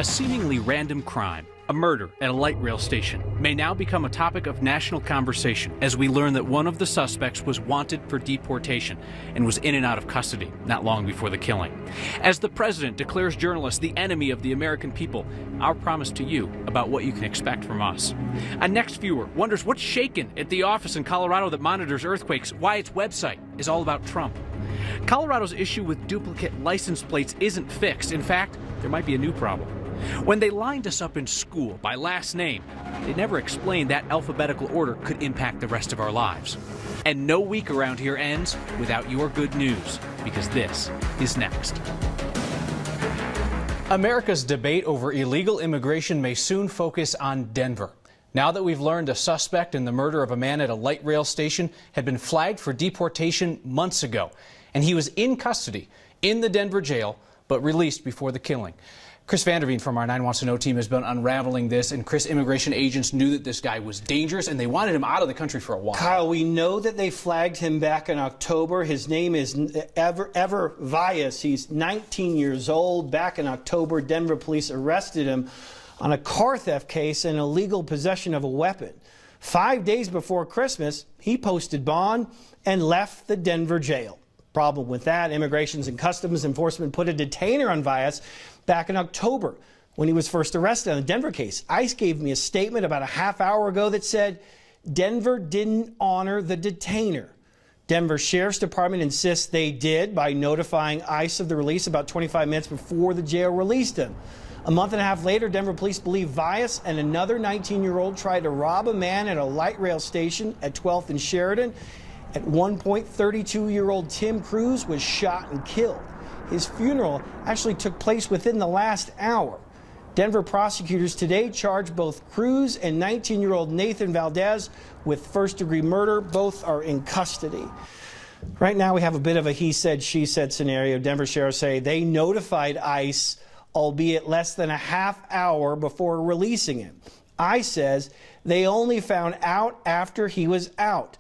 A seemingly random crime, a murder at a light rail station, may now become a topic of national conversation as we learn that one of the suspects was wanted for deportation and was in and out of custody not long before the killing. As the president declares journalists the enemy of the American people, our promise to you about what you can expect from us. A next viewer wonders what's shaken at the office in Colorado that monitors earthquakes, why its website is all about Trump. Colorado's issue with duplicate license plates isn't fixed. In fact, there might be a new problem. When they lined us up in school by last name, they never explained that alphabetical order could impact the rest of our lives. And no week around here ends without your good news, because this is next. America's debate over illegal immigration may soon focus on Denver. Now that we've learned a suspect in the murder of a man at a light rail station had been flagged for deportation months ago, and he was in custody in the Denver jail, but released before the killing. Chris Vanderveen from our 9 Wants to Know team has been unraveling this, and Chris, immigration agents knew that this guy was dangerous and they wanted him out of the country for a while. Kyle, we know that they flagged him back in October. His name is Ever Vias. He's 19 years old. Back in October, Denver police arrested him on a car theft case and illegal possession of a weapon. 5 days before Christmas, he posted bond and left the Denver jail. Problem with that, Immigration and Customs Enforcement put a detainer on Vias back in October when he was first arrested on the Denver case. ICE gave me a statement about a half hour ago that said Denver didn't honor the detainer. Denver Sheriff's Department insists they did by notifying ICE of the release about 25 minutes before the jail released him. A month and a half later, Denver police believe Vias and another 19-year-old tried to rob a man at a light rail station at 12th and Sheridan. At one point, 32-year-old Tim Cruz was shot and killed. His funeral actually took place within the last hour. Denver prosecutors today charged both Cruz and 19-year-old Nathan Valdez with first-degree murder. Both are in custody. Right now, we have a bit of a he said, she said scenario. Denver sheriffs say they notified ICE, albeit less than a half hour before releasing him. ICE says they only found out after he was out.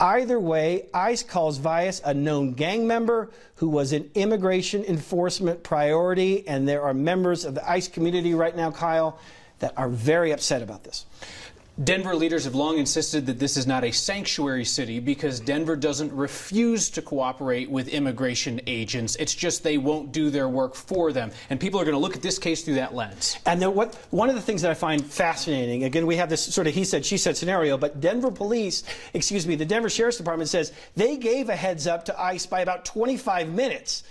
Either way, ICE calls Vias a known gang member who was an immigration enforcement priority, and there are members of the ICE community right now, Kyle, that are very upset about this. Denver leaders have long insisted that this is not a sanctuary city because Denver doesn't refuse to cooperate with immigration agents. It's just they won't do their work for them. And people are going to look at this case through that lens. And then one of the things that I find fascinating, again, we have this sort of he said, she said scenario, but the Denver Sheriff's Department says they gave a heads up to ICE by about 25 minutes.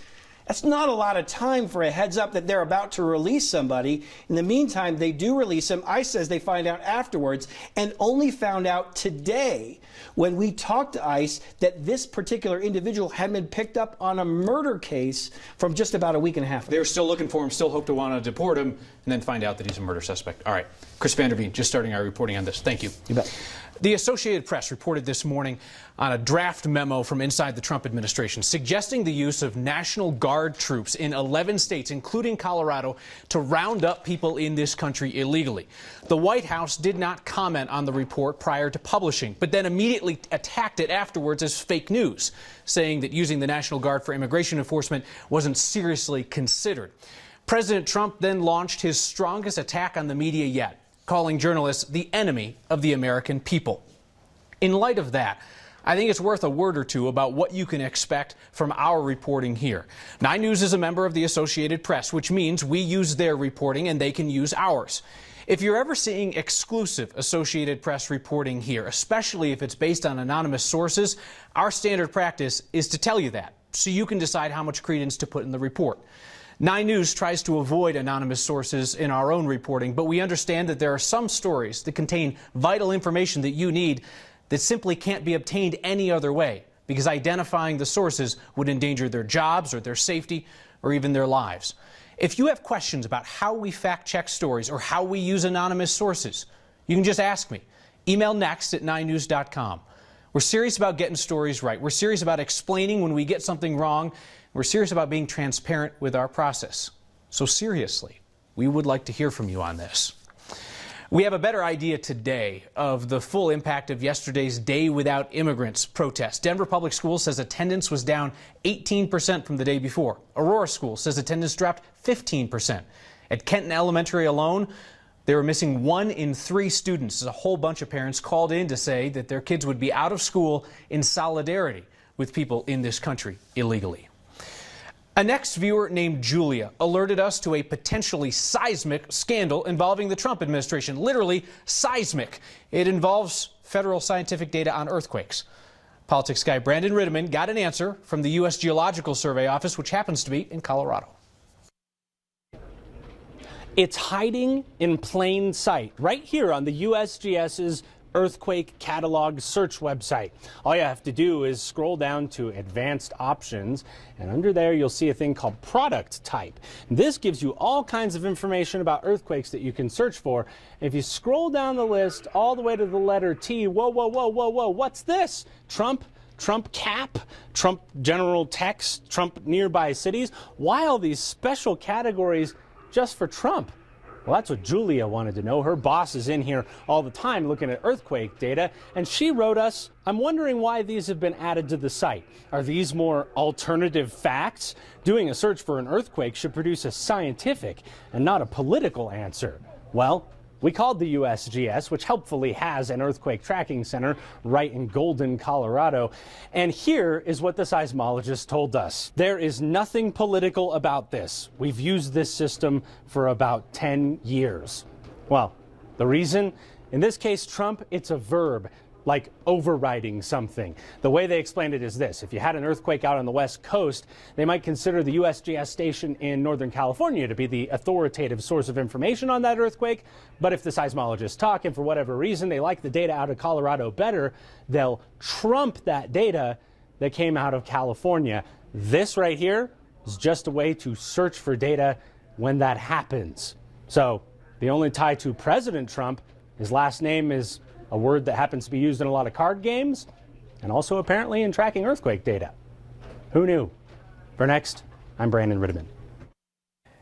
That's not a lot of time for a heads up that they're about to release somebody. In the meantime, they do release him. ICE says they find out afterwards and only found out today when we talked to ICE that this particular individual had been picked up on a murder case from just about a week and a half ago. They're still looking for him, still hope to want to deport him, and then find out that he's a murder suspect. All right. Chris Vanderveen, just starting our reporting on this. Thank you. You bet. The Associated Press reported this morning on a draft memo from inside the Trump administration suggesting the use of National Guard troops in 11 states, including Colorado, to round up people in this country illegally. The White House did not comment on the report prior to publishing, but then immediately attacked it afterwards as fake news, saying that using the National Guard for immigration enforcement wasn't seriously considered. President Trump then launched his strongest attack on the media yet, calling journalists the enemy of the American people. In light of that, I think it's worth a word or two about what you can expect from our reporting here. 9 News is a member of the Associated Press, which means we use their reporting and they can use ours. If you're ever seeing exclusive Associated Press reporting here, especially if it's based on anonymous sources, our standard practice is to tell you that, so you can decide how much credence to put in the report. 9 News tries to avoid anonymous sources in our own reporting, but we understand that there are some stories that contain vital information that you need that simply can't be obtained any other way, because identifying the sources would endanger their jobs or their safety or even their lives. If you have questions about how we fact-check stories or how we use anonymous sources, you can just ask me. Email next@9news.com. We're serious about getting stories right. We're serious about explaining when we get something wrong. We're serious about being transparent with our process. So seriously, we would like to hear from you on this. We have a better idea today of the full impact of yesterday's Day Without Immigrants protest. Denver Public Schools says attendance was down 18% from the day before. Aurora School says attendance dropped 15%. At Kenton Elementary alone, they were missing 1 in 3 students. A whole bunch of parents called in to say that their kids would be out of school in solidarity with people in this country illegally. A next viewer named Julia alerted us to a potentially seismic scandal involving the Trump administration. Literally seismic. It involves federal scientific data on earthquakes. Politics guy Brandon Rittiman got an answer from the U.S. Geological Survey Office, which happens to be in Colorado. It's hiding in plain sight right here on the USGS's Earthquake Catalog search website. All you have to do is scroll down to advanced options, and under there you'll see a thing called product type. This gives you all kinds of information about earthquakes that you can search for. If you scroll down the list all the way to the letter T, whoa, what's this? Trump cap, Trump general text, Trump nearby cities. Why all these special categories just for Trump? Well, that's what Julia wanted to know. Her boss is in here all the time looking at earthquake data, and she wrote us, "I'm wondering why these have been added to the site. Are these more alternative facts? Doing a search for an earthquake should produce a scientific and not a political answer." Well, we called the USGS, which helpfully has an earthquake tracking center right in Golden, Colorado. And here is what the seismologist told us. There is nothing political about this. We've used this system for about 10 years. Well, the reason? In this case, Trump, it's a verb, like overriding something. The way they explained it is this. If you had an earthquake out on the West Coast, they might consider the USGS station in Northern California to be the authoritative source of information on that earthquake. But if the seismologists talk, and for whatever reason they like the data out of Colorado better, they'll trump that data that came out of California. This right here is just a way to search for data when that happens. So the only tie to President Trump, his last name is a word that happens to be used in a lot of card games, and also apparently in tracking earthquake data. Who knew? For Next, I'm Brandon Rittiman.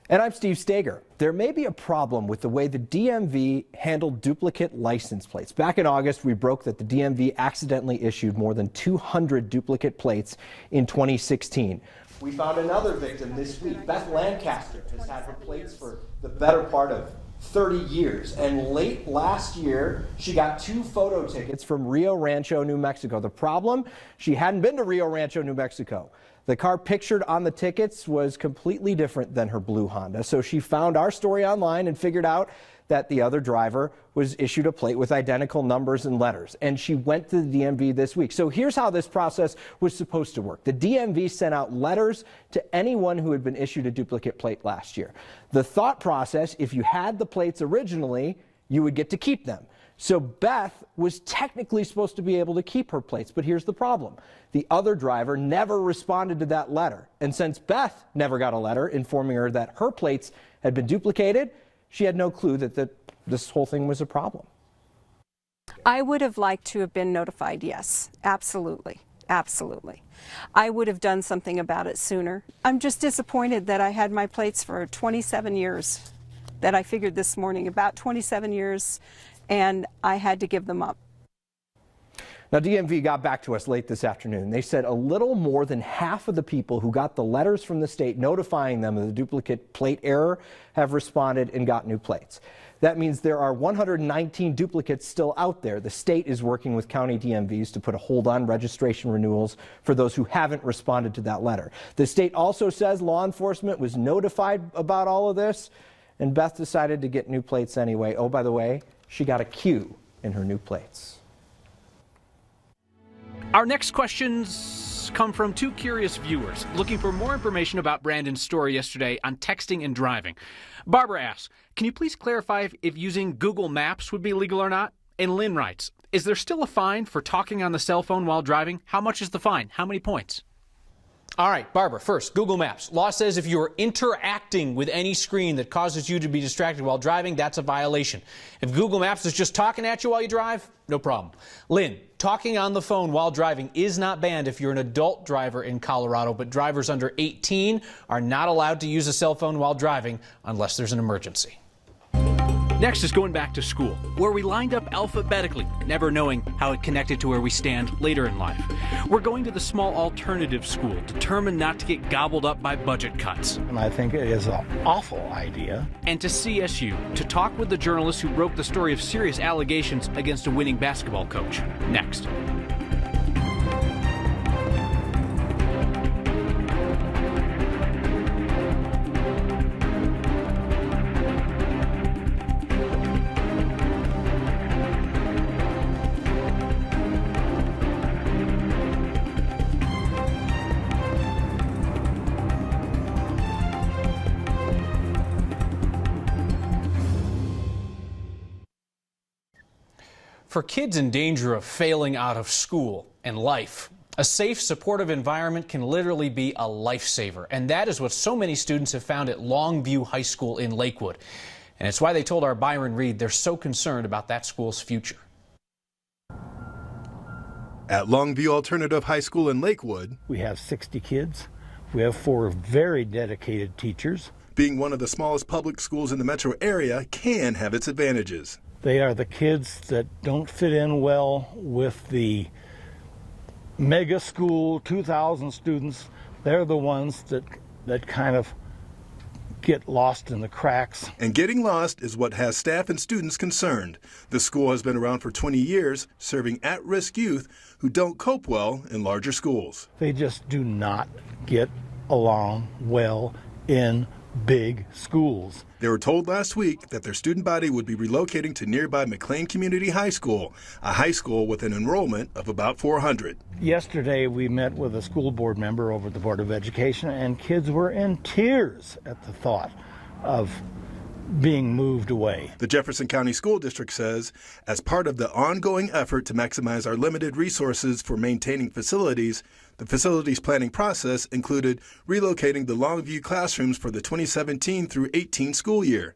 And I'm Steve Stager. There may be a problem with the way the DMV handled duplicate license plates. Back in August, we broke that the DMV accidentally issued more than 200 duplicate plates in 2016. We found another victim this week. Beth Lancaster has had her plates for the better part of 30 years. And late last year, she got 2 photo tickets from Rio Rancho, New Mexico. The problem? She hadn't been to Rio Rancho, New Mexico. The car pictured on the tickets was completely different than her blue Honda. So she found our story online and figured out that the other driver was issued a plate with identical numbers and letters. And she went to the DMV this week. So here's how this process was supposed to work. The DMV sent out letters to anyone who had been issued a duplicate plate last year. The thought process, if you had the plates originally, you would get to keep them. So Beth was technically supposed to be able to keep her plates, but here's the problem. The other driver never responded to that letter. And since Beth never got a letter informing her that her plates had been duplicated, she had no clue that this whole thing was a problem. I would have liked to have been notified, yes, absolutely, absolutely. I would have done something about it sooner. I'm just disappointed that I had my plates for 27 years, that I figured this morning, about 27 years, and I had to give them up. Now, DMV got back to us late this afternoon. They said a little more than half of the people who got the letters from the state notifying them of the duplicate plate error have responded and got new plates. That means there are 119 duplicates still out there. The state is working with county DMVs to put a hold on registration renewals for those who haven't responded to that letter. The state also says law enforcement was notified about all of this, and Beth decided to get new plates anyway. Oh, by the way, she got a Q in her new plates. Our next questions come from 2 curious viewers looking for more information about Brandon's story yesterday on texting and driving. Barbara asks, can you please clarify if using Google Maps would be legal or not? And Lynn writes, is there still a fine for talking on the cell phone while driving? How much is the fine? How many points? All right, Barbara, first, Google Maps. Law says if you're interacting with any screen that causes you to be distracted while driving, that's a violation. If Google Maps is just talking at you while you drive, no problem. Lynn, talking on the phone while driving is not banned if you're an adult driver in Colorado, but drivers under 18 are not allowed to use a cell phone while driving unless there's an emergency. Next is going back to school, where we lined up alphabetically, never knowing how it connected to where we stand later in life. We're going to the small alternative school, determined not to get gobbled up by budget cuts. And I think it is an awful idea. And to CSU, to talk with the journalist who broke the story of serious allegations against a winning basketball coach. Next. For kids in danger of failing out of school and life, a safe, supportive environment can literally be a lifesaver. And that is what so many students have found at Longview High School in Lakewood. And it's why they told our Byron Reed they're so concerned about that school's future. At Longview Alternative High School in Lakewood, We have 60 kids. We have 4 very dedicated teachers. being one of the smallest public schools in the metro area can have its advantages. They are the kids that don't fit in well with the mega school, 2,000 students. They're the ones that kind of get lost in the cracks. And getting lost is what has staff and students concerned. The school has been around for 20 years, serving at-risk youth who don't cope well in larger schools. They just do not get along well in big schools. They were told last week that their student body would be relocating to nearby McLean Community High School, a high school with an enrollment of about 400. Yesterday we met with a school board member over at the Board of Education, and kids were in tears at the thought of being moved away. The Jefferson County School District says, as part of the ongoing effort to maximize our limited resources for maintaining facilities, the facilities planning process included relocating the Longview classrooms for the 2017 through 18 school year.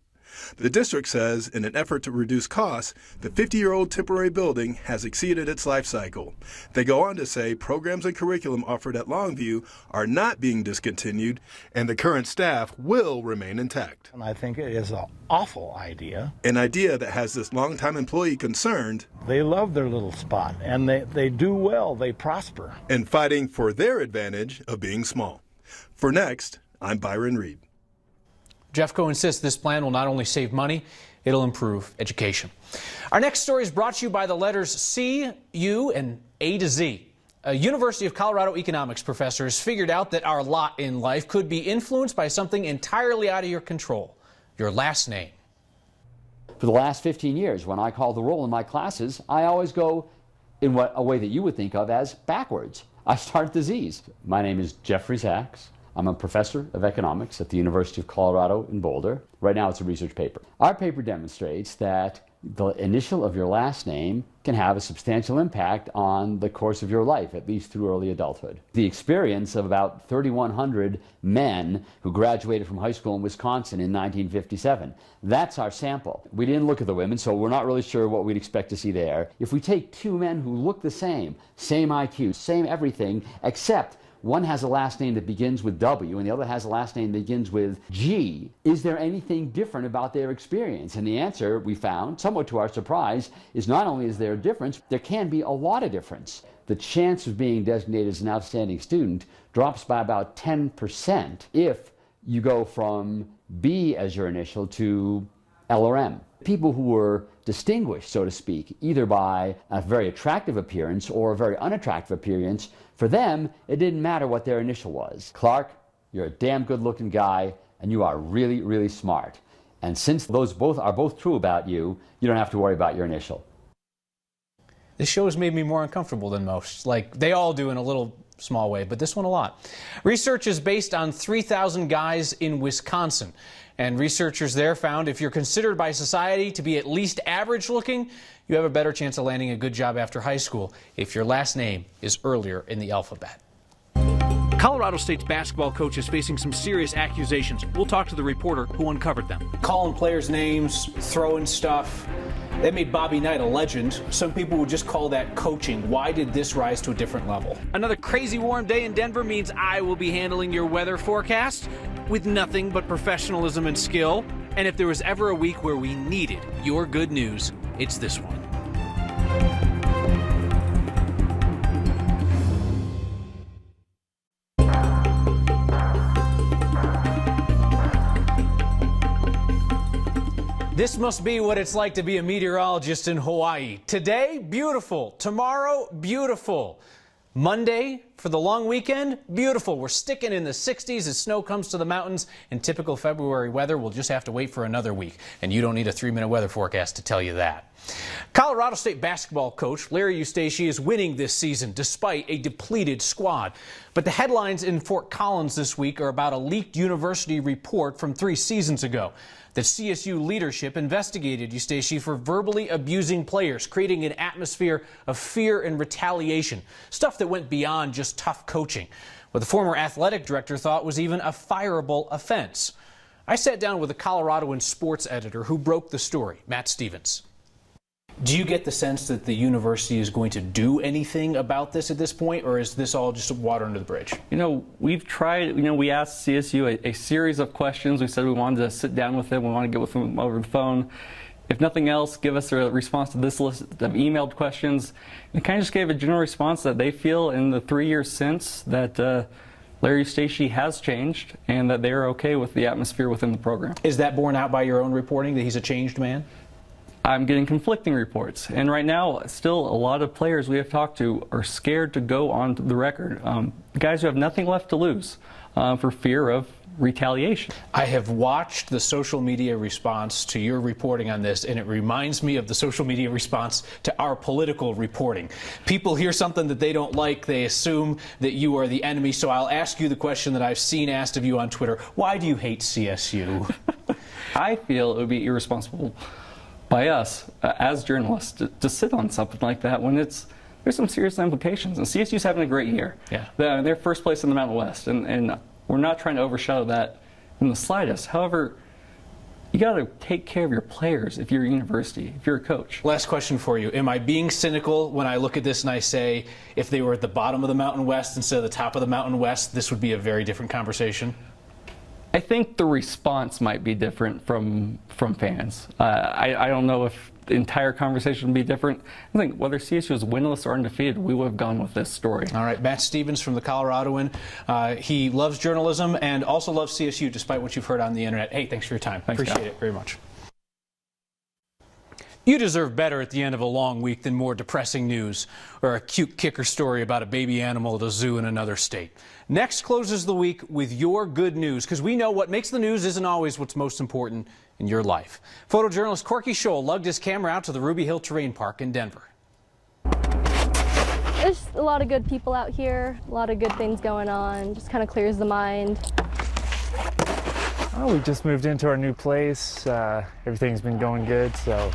The district says, in an effort to reduce costs, the 50-year-old temporary building has exceeded its life cycle. They go on to say programs and curriculum offered at Longview are not being discontinued, and the current staff will remain intact. And I think it is an awful idea. An idea that has this longtime employee concerned They love their little spot, and they do well, they prosper. and fighting for their advantage of being small. For Next, I'm Byron Reed. Jeffco insists this plan will not only save money, it'll improve education. Our next story is brought to you by the letters C, U, and A to Z. A University of Colorado economics professor has figured out that our lot in life could be influenced by something entirely out of your control, your last name. For the last 15 years, when I call the roll in my classes, I always go in a way that you would think of as backwards. I start at the Z's. My name is Jeffrey Zaks. I'm a professor of economics at the University of Colorado in Boulder. Right now it's a research paper. Our paper demonstrates that the initial of your last name can have a substantial impact on the course of your life, at least through early adulthood. The experience of about 3,100 men who graduated from high school in Wisconsin in 1957. That's our sample. We didn't look at the women, so we're not really sure what we'd expect to see there. If we take 2 men who look the same IQ, same everything, except one has a last name that begins with W and the other has a last name that begins with G. Is there anything different about their experience? And the answer we found, somewhat to our surprise, is not only is there a difference, there can be a lot of difference. The chance of being designated as an outstanding student drops by about 10% if you go from B as your initial to L or M. People who were distinguished, so to speak, either by a very attractive appearance or a very unattractive appearance, for them, it didn't matter what their initial was. Clark, you're a damn good-looking guy, and you are really, really smart. And since those are both true about you, you don't have to worry about your initial. This show has made me more uncomfortable than most. Like they all do in a little small way, but this one a lot. Research is based on 3,000 guys in Wisconsin. And researchers there found if you're considered by society to be at least average looking, you have a better chance of landing a good job after high school if your last name is earlier in the alphabet. Colorado State's basketball coach is facing some serious accusations. We'll talk to the reporter who uncovered them. Calling players' names, throwing stuff. That made Bobby Knight a legend. Some people would just call that coaching. Why did this rise to a different level? Another crazy warm day in Denver means I will be handling your weather forecast with nothing but professionalism and skill. And if there was ever a week where we needed your good news, it's this one. This must be what it's like to be a meteorologist in Hawaii. Today, beautiful. Tomorrow, beautiful. Monday, for the long weekend, beautiful. We're sticking in the 60s as snow comes to the mountains. In typical February weather, we'll just have to wait for another week. And you don't need a 3-minute weather forecast to tell you that. Colorado State basketball coach Larry Eustachy is winning this season despite a depleted squad. But the headlines in Fort Collins this week are about a leaked university report from 3 seasons ago. The CSU leadership investigated Eustachy for verbally abusing players, creating an atmosphere of fear and retaliation, stuff that went beyond just tough coaching, what the former athletic director thought was even a fireable offense. I sat down with a Coloradoan sports editor who broke the story, Matt Stevens. Do you get the sense that the university is going to do anything about this at this point, or is this all just water under the bridge? You know, we've tried, we asked CSU a series of questions. We said we wanted to sit down with them, we wanted to get with them over the phone. If nothing else, give us a response to this list of emailed questions. And it kind of just gave a general response that they feel in the 3 years since that Larry Eustachy has changed and that they are okay with the atmosphere within the program. Is that borne out by your own reporting, that he's a changed man? I'm getting conflicting reports, and right now still a lot of players we have talked to are scared to go on the record. Guys who have nothing left to lose for fear of retaliation. I have watched the social media response to your reporting on this, and it reminds me of the social media response to our political reporting. People hear something that they don't like, they assume that you are the enemy. So I'll ask you the question that I've seen asked of you on Twitter. Why do you hate CSU? I feel it would be irresponsible by us as journalists to sit on something like that when there's some serious implications. And CSU's having a great year. Yeah. They're first place in the Mountain West, and we're not trying to overshadow that in the slightest. However, you got to take care of your players if you're a university, if you're a coach. Last question for you. Am I being cynical when I look at this and I say if they were at the bottom of the Mountain West instead of the top of the Mountain West, this would be a very different conversation? I think the response might be different from fans. I don't know if the entire conversation would be different. I think whether CSU is winless or undefeated, we would have gone with this story. All right, Matt Stevens from the Coloradoan. He loves journalism and also loves CSU, despite what you've heard on the internet. Hey, thanks for your time. Thanks, appreciate it very much. You deserve better at the end of a long week than more depressing news or a cute kicker story about a baby animal at a zoo in another state. Next closes the week with your good news, because we know what makes the news isn't always what's most important in your life. Photojournalist Corky Scholl lugged his camera out to the Ruby Hill Terrain Park in Denver. There's a lot of good people out here, a lot of good things going on, just kind of clears the mind. Oh, we just moved into our new place. Everything's been going good, so.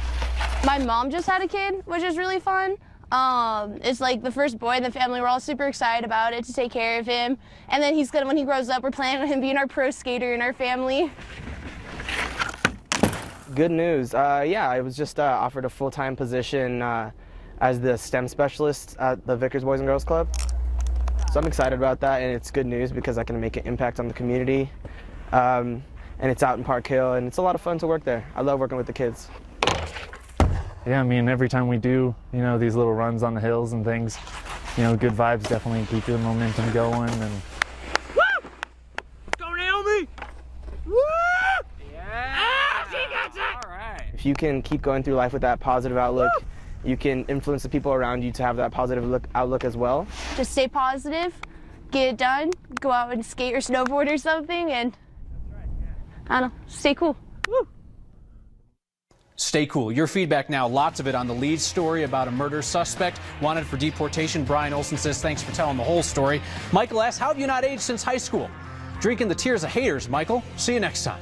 My mom just had a kid, which is really fun. It's like the first boy in the family. We're all super excited about it, to take care of him. And then when he grows up, we're planning on him being our pro skater in our family. Good news. Yeah, I was just offered a full-time position as the STEM specialist at the Vickers Boys and Girls Club. So I'm excited about that, and it's good news because I can make an impact on the community. And it's out in Park Hill, and it's a lot of fun to work there. I love working with the kids. Yeah, I mean, every time we do, these little runs on the hills and things, good vibes definitely keep the momentum going. And woo! Go Naomi! Woo! Yeah! Ah, she got it! All right. If you can keep going through life with that positive outlook, you can influence the people around you to have that positive outlook as well. Just stay positive, get it done, go out and skate or snowboard or something, and I don't know, stay cool. Woo! Stay cool. Your feedback now, lots of it on the lead story about a murder suspect wanted for deportation. Brian Olson says, thanks for telling the whole story. Michael asks, how have you not aged since high school? Drinking the tears of haters, Michael. See you next time.